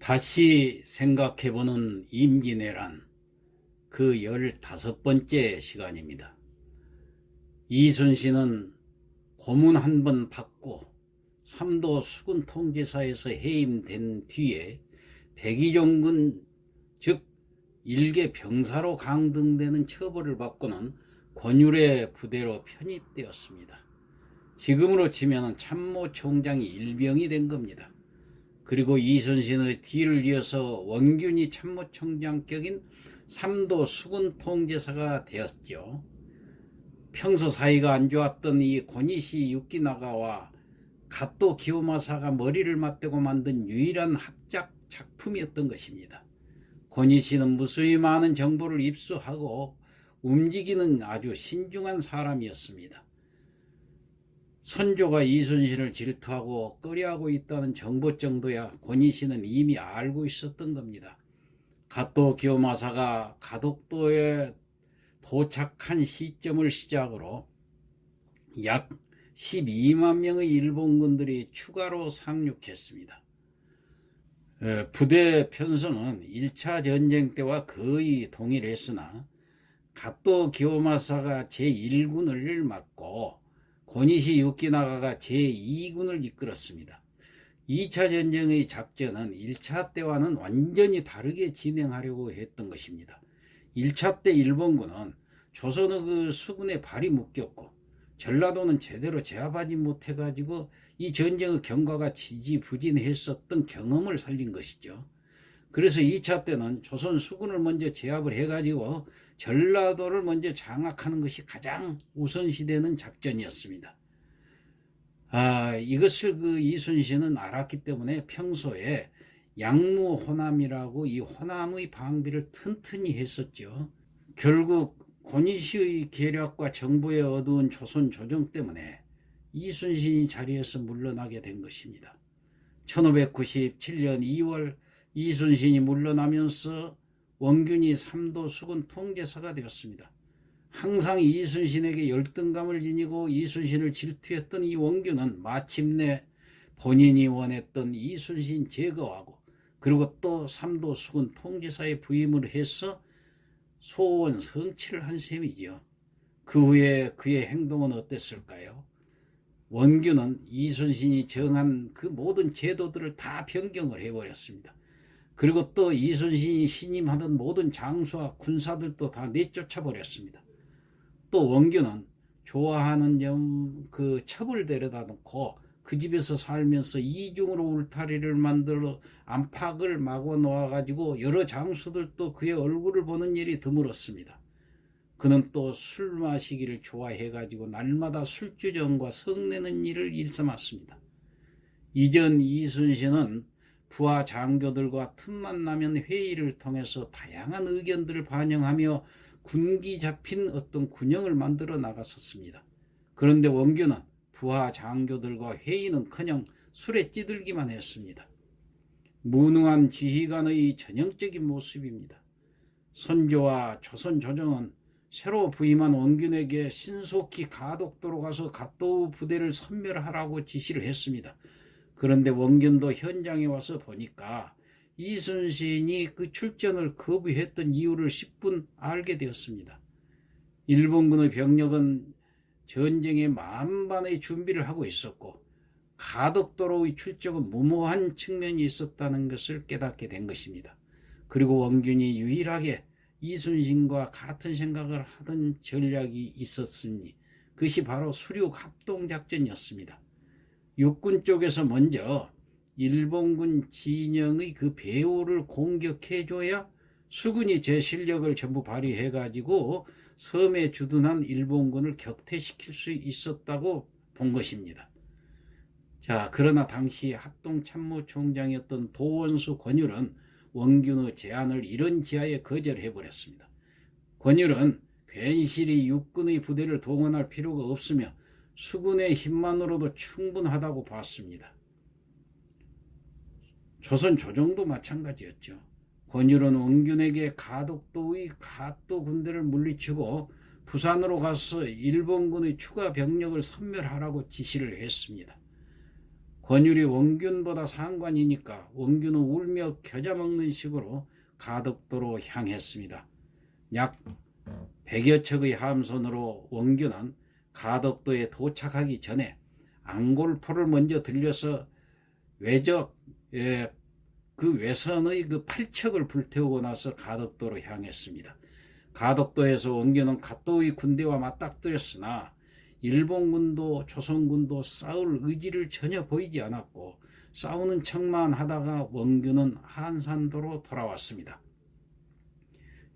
다시 생각해보는 임진왜란 그 15번째 시간입니다. 이순신은 고문 한 번 받고 삼도 수군 통제사에서 해임된 뒤에 백의종군 즉 일개 병사로 강등되는 처벌을 받고는 권율의 부대로 편입되었습니다. 지금으로 치면 참모총장이 일병이 된 겁니다. 그리고 이순신의 뒤를 이어서 원균이 참모총장격인 삼도 수군 통제사가 되었죠. 평소 사이가 안 좋았던 이 고니시 유키나가와 갓도 기요마사가 머리를 맞대고 만든 유일한 합작 작품이었던 것입니다. 고니시는 무수히 많은 정보를 입수하고 움직이는 아주 신중한 사람이었습니다. 선조가 이순신을 질투하고 꺼려하고 있다는 정보 정도야 고니시는 이미 알고 있었던 겁니다. 갓도 기요마사가 가독도에 도착한 시점을 시작으로 약 12만 명의 일본군들이 추가로 상륙했습니다. 부대 편성은 1차 전쟁 때와 거의 동일했으나 갓도 기요마사가 제1군을 맡고 고니시 유키나가가 제2군을 이끌었습니다. 2차 전쟁의 작전은 1차 때와는 완전히 다르게 진행하려고 했던 것입니다. 1차 때 일본군은 조선의 그 수군에 발이 묶였고 전라도는 제대로 제압하지 못해가지고 이 전쟁의 경과가 지지부진했었던 경험을 살린 것이죠. 그래서 2차 때는 조선 수군을 먼저 제압을 해가지고 전라도를 먼저 장악하는 것이 가장 우선시되는 작전이었습니다. 이것을 그 이순신은 알았기 때문에 평소에 양무호남이라고 이 호남의 방비를 튼튼히 했었죠. 결국 고니시의 계략과 정보에 어두운 조선 조정 때문에 이순신이 자리에서 물러나게 된 것입니다. 1597년 2월 이순신이 물러나면서 원균이 삼도 수군 통제사가 되었습니다. 항상 이순신에게 열등감을 지니고 이순신을 질투했던 이 원균은 마침내 본인이 원했던 이순신 제거하고 그리고 또 삼도 수군 통제사에 부임을 해서 소원 성취를 한 셈이지요. 그 후에 그의 행동은 어땠을까요? 원균은 이순신이 정한 그 모든 제도들을 다 변경을 해버렸습니다. 그리고 또 이순신이 신임하던 모든 장수와 군사들도 다 내쫓아 버렸습니다. 또 원균은 좋아하는 그 첩을 데려다 놓고 그 집에서 살면서 이중으로 울타리를 만들어 안팎을 막아 놓아가지고 여러 장수들도 그의 얼굴을 보는 일이 드물었습니다. 그는 또 술 마시기를 좋아해가지고 날마다 술주정과 성내는 일을 일삼았습니다. 이전 이순신은 부하 장교들과 틈만 나면 회의를 통해서 다양한 의견들을 반영하며 군기 잡힌 어떤 군영을 만들어 나갔었습니다. 그런데 원균은 부하 장교들과 회의는커녕 술에 찌들기만 했습니다. 무능한 지휘관의 전형적인 모습입니다. 선조와 조선 조정은 새로 부임한 원균에게 신속히 가독도로 가서 갓도 부대를 섬멸하라고 지시를 했습니다. 그런데 원균도 현장에 와서 보니까 이순신이 그 출전을 거부했던 이유를 10분 알게 되었습니다. 일본군의 병력은 전쟁에 만반의 준비를 하고 있었고 가덕도로의 출정은 무모한 측면이 있었다는 것을 깨닫게 된 것입니다. 그리고 원균이 유일하게 이순신과 같은 생각을 하던 전략이 있었으니 그것이 바로 수륙 합동작전이었습니다. 육군 쪽에서 먼저 일본군 진영의 그 배후를 공격해줘야 수군이 제 실력을 전부 발휘해가지고 섬에 주둔한 일본군을 격퇴시킬 수 있었다고 본 것입니다. 자, 그러나 당시 합동참모총장이었던 도원수 권율은 원균의 제안을 이런 지하에 거절해버렸습니다. 권율은 괜시리 육군의 부대를 동원할 필요가 없으며 수군의 힘만으로도 충분하다고 봤습니다. 조선 조정도 마찬가지였죠. 권율은 원균에게 가덕도의 갓도 군대를 물리치고 부산으로 가서 일본군의 추가 병력을 섬멸하라고 지시를 했습니다. 권율이 원균보다 상관이니까 원균은 울며 겨자 먹는 식으로 가덕도로 향했습니다. 약 100여 척의 함선으로 원균은 가덕도에 도착하기 전에 앙골포를 먼저 들려서 그 외선의 그 8척을 불태우고 나서 가덕도로 향했습니다. 가덕도에서 원균은 갓도의 군대와 맞닥뜨렸으나 일본군도 조선군도 싸울 의지를 전혀 보이지 않았고 싸우는 척만 하다가 원균은 한산도로 돌아왔습니다.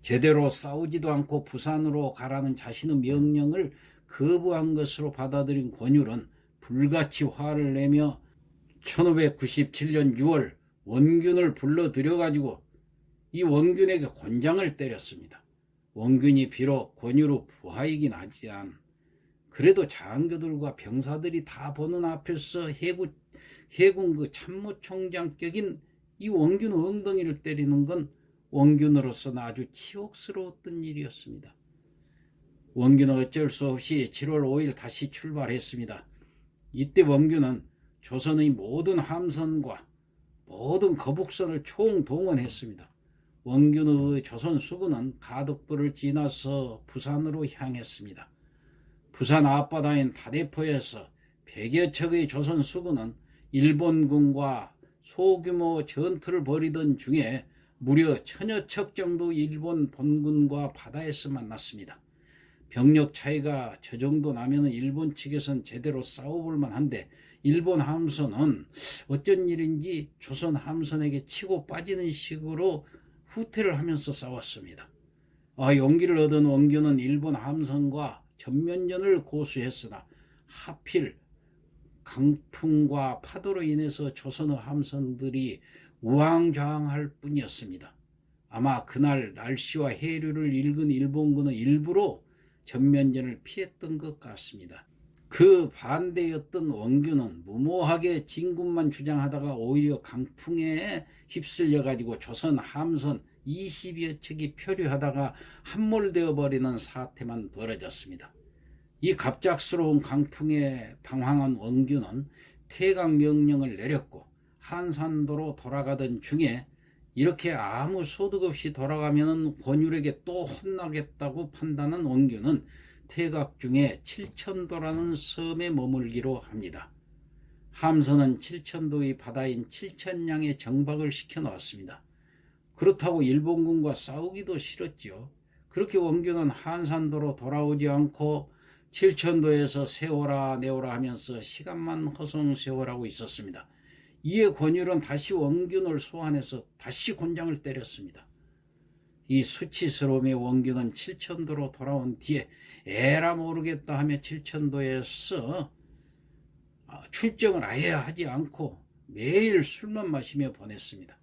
제대로 싸우지도 않고 부산으로 가라는 자신의 명령을 거부한 것으로 받아들인 권율은 불같이 화를 내며 1597년 6월 원균을 불러들여가지고 이 원균에게 곤장을 때렸습니다. 원균이 비록 권율의 부하이긴 하지만 그래도 장교들과 병사들이 다 보는 앞에서 해군 그 참모총장격인 이 원균의 엉덩이를 때리는 건 원균으로서는 아주 치욕스러웠던 일이었습니다. 원균은 어쩔 수 없이 7월 5일 다시 출발했습니다. 이때 원균은 조선의 모든 함선과 모든 거북선을 총동원했습니다. 원균의 조선 수군은 가덕도를 지나서 부산으로 향했습니다. 부산 앞바다인 다대포에서 100여 척의 조선 수군은 일본군과 소규모 전투를 벌이던 중에 무려 1000여 척 정도 일본 본군과 바다에서 만났습니다. 병력 차이가 저 정도 나면 일본 측에선 제대로 싸워볼 만한데 일본 함선은 어쩐 일인지 조선 함선에게 치고 빠지는 식으로 후퇴를 하면서 싸웠습니다. 용기를 얻은 원균은 일본 함선과 전면전을 고수했으나 하필 강풍과 파도로 인해서 조선의 함선들이 우왕좌왕할 뿐이었습니다. 아마 그날 날씨와 해류를 읽은 일본군은 일부러 전면전을 피했던 것 같습니다. 그 반대였던 원균은 무모하게 진군만 주장하다가 오히려 강풍에 휩쓸려 가지고 조선 함선 20여 척이 표류하다가 함몰되어 버리는 사태만 벌어졌습니다. 이 갑작스러운 강풍에 당황한 원균은 퇴각 명령을 내렸고 한산도로 돌아가던 중에 이렇게 아무 소득 없이 돌아가면 권율에게 또 혼나겠다고 판단한 원균은 퇴각 중에 칠천도라는 섬에 머물기로 합니다. 함선은 칠천도의 바다인 칠천량에 정박을 시켜놓았습니다. 그렇다고 일본군과 싸우기도 싫었지요. 그렇게 원균은 한산도로 돌아오지 않고 칠천도에서 세워라 내오라 하면서 시간만 허송세월하고 있었습니다. 이에 권율은 다시 원균을 소환해서 다시 곤장을 때렸습니다. 이 수치스러움에 원균은 칠천도로 돌아온 뒤에 에라 모르겠다 하며 칠천도에서 출정을 아예 하지 않고 매일 술만 마시며 보냈습니다.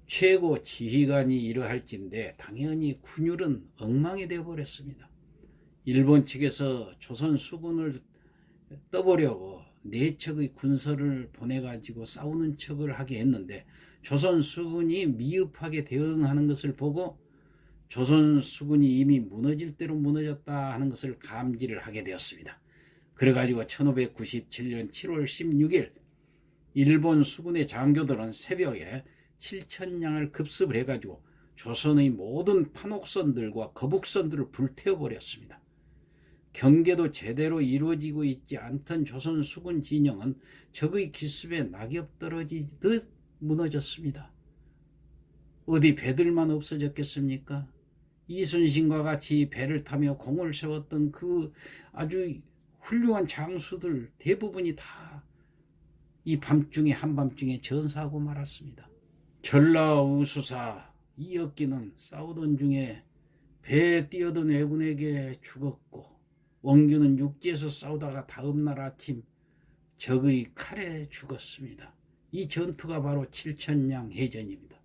최고 지휘관이 이러할진데 당연히 군율은 엉망이 되어버렸습니다. 일본 측에서 조선 수군을 떠보려고 4척의 군설을 보내가지고 싸우는 척을 하게 했는데 조선 수군이 미흡하게 대응하는 것을 보고 조선 수군이 이미 무너질 대로 무너졌다 하는 것을 감지를 하게 되었습니다. 그래가지고 1597년 7월 16일 일본 수군의 장교들은 새벽에 칠천량을 급습을 해가지고 조선의 모든 판옥선들과 거북선들을 불태워버렸습니다. 경계도 제대로 이루어지고 있지 않던 조선 수군 진영은 적의 기습에 낙엽 떨어지듯 무너졌습니다. 어디 배들만 없어졌겠습니까? 이순신과 같이 배를 타며 공을 세웠던 그 아주 훌륭한 장수들 대부분이 다 이 밤중에 한밤중에 전사하고 말았습니다. 전라우수사 이역기는 싸우던 중에 배에 뛰어든 왜군에게 죽었고 원균은 육지에서 싸우다가 다음날 아침 적의 칼에 죽었습니다. 이 전투가 바로 칠천량 해전입니다.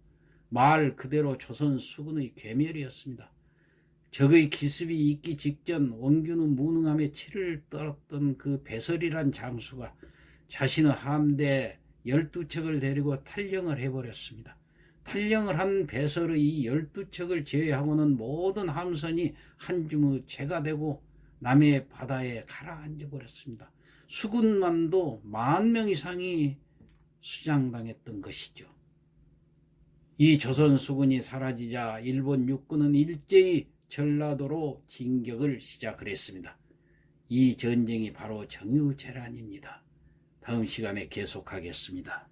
말 그대로 조선 수군의 괴멸이었습니다. 적의 기습이 있기 직전 원균은 무능함에 치를 떨었던 그 배설이란 장수가 자신의 함대 12척을 데리고 탈령을 해버렸습니다. 탈령을 한 배설의 이 12척을 제외하고는 모든 함선이 한 줌의 재가 되고 남해 바다에 가라앉아 버렸습니다. 수군만도 10,000명 이상이 수장당했던 것이죠. 이 조선 수군이 사라지자 일본 육군은 일제히 전라도로 진격을 시작을 했습니다. 이 전쟁이 바로 정유재란입니다. 다음 시간에 계속하겠습니다.